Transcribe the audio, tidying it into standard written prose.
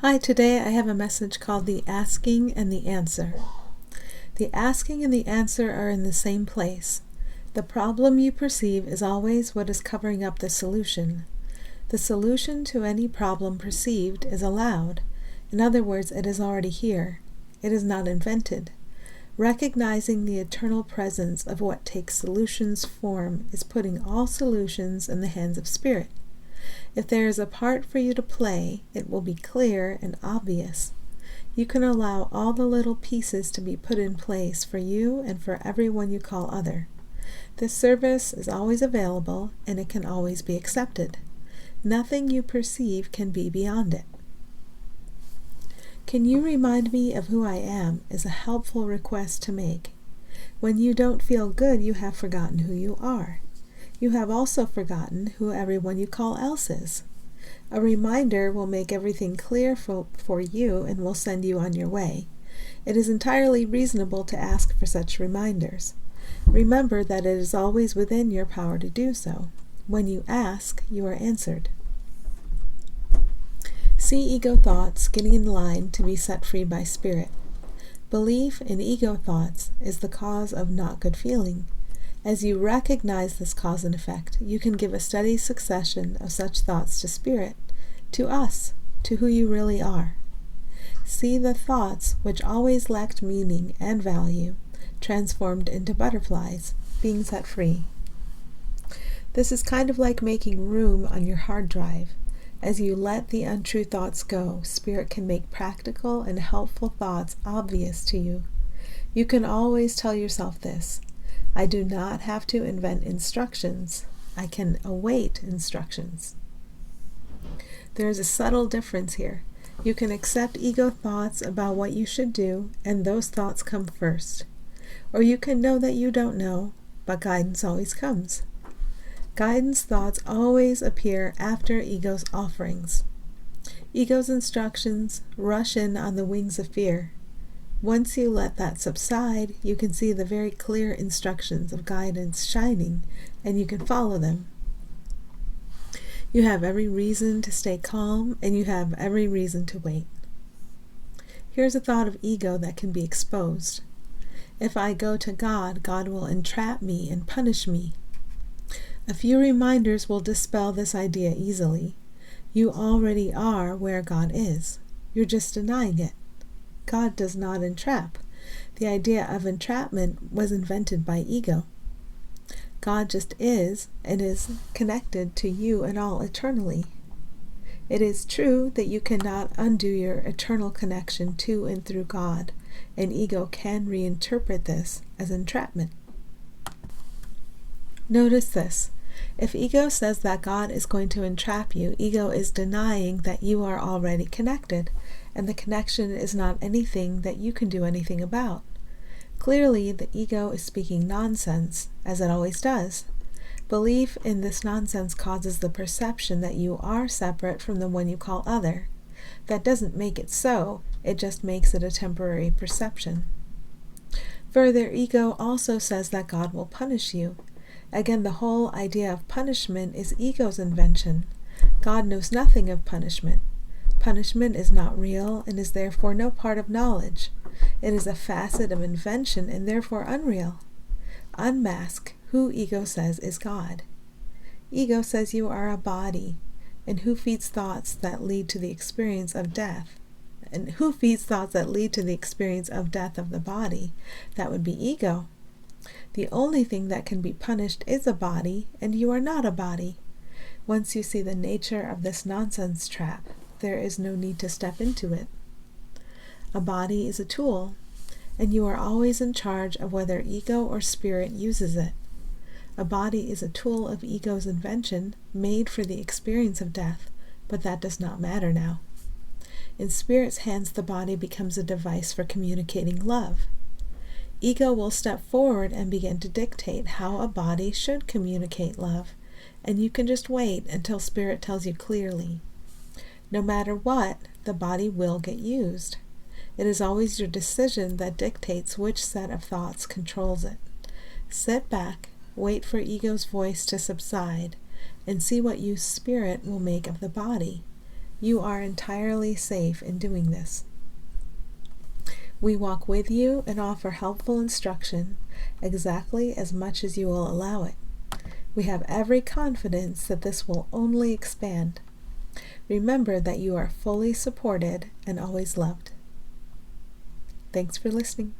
Hi, today I have a message called the asking and the answer. The asking and the answer are in the same place. The problem you perceive is always what is covering up the solution. The solution to any problem perceived is allowed. In other words, it is already here. It is not invented. Recognizing the eternal presence of what takes solutions form is putting all solutions in the hands of Spirit. If there is a part for you to play, it will be clear and obvious. You can allow all the little pieces to be put in place for you and for everyone you call other. This service is always available and it can always be accepted. Nothing you perceive can be beyond it. Can you remind me of who I am is a helpful request to make. When you don't feel good, you have forgotten who you are. You have also forgotten who everyone you call else is. A reminder will make everything clear for you and will send you on your way. It is entirely reasonable to ask for such reminders. Remember that it is always within your power to do so. When you ask, you are answered. See ego thoughts getting in line to be set free by Spirit. Belief in ego thoughts is the cause of not good feeling. As you recognize this cause and effect, you can give a steady succession of such thoughts to Spirit, to us, to who you really are. See the thoughts which always lacked meaning and value, transformed into butterflies, being set free. This is kind of like making room on your hard drive. As you let the untrue thoughts go, Spirit can make practical and helpful thoughts obvious to you. You can always tell yourself this: I do not have to invent instructions. I can await instructions. There is a subtle difference here. You can accept ego thoughts about what you should do, and those thoughts come first. Or you can know that you don't know, but guidance always comes. Guidance thoughts always appear after ego's offerings. Ego's instructions rush in on the wings of fear. Once you let that subside, you can see the very clear instructions of guidance shining, and you can follow them. You have every reason to stay calm, and you have every reason to wait. Here's a thought of ego that can be exposed. If I go to God, God will entrap me and punish me. A few reminders will dispel this idea easily. You already are where God is. You're just denying it. God does not entrap. The idea of entrapment was invented by ego. God just is and is connected to you and all eternally. It is true that you cannot undo your eternal connection to and through God, and ego can reinterpret this as entrapment. Notice this. If ego says that God is going to entrap you, ego is denying that you are already connected, and the connection is not anything that you can do anything about. Clearly, the ego is speaking nonsense, as it always does. Belief in this nonsense causes the perception that you are separate from the one you call other. That doesn't make it so, it just makes it a temporary perception. Further, ego also says that God will punish you. Again, the whole idea of punishment is ego's invention. God knows nothing of punishment. Punishment is not real and is therefore no part of knowledge. It is a facet of invention and therefore unreal. Unmask who ego says is God. Ego says you are a body, and who feeds thoughts that lead to the experience of death? And who feeds thoughts that lead to the experience of death of the body? That would be ego. The only thing that can be punished is a body, and you are not a body. Once you see the nature of this nonsense trap, there is no need to step into it. A body is a tool, and you are always in charge of whether ego or Spirit uses it. A body is a tool of ego's invention, made for the experience of death, but that does not matter now. In Spirit's hands, the body becomes a device for communicating love. Ego will step forward and begin to dictate how a body should communicate love, and you can just wait until Spirit tells you clearly. No matter what, the body will get used. It is always your decision that dictates which set of thoughts controls it. Sit back, wait for ego's voice to subside, and see what use Spirit will make of the body. You are entirely safe in doing this. We walk with you and offer helpful instruction exactly as much as you will allow it. We have every confidence that this will only expand. Remember that you are fully supported and always loved. Thanks for listening.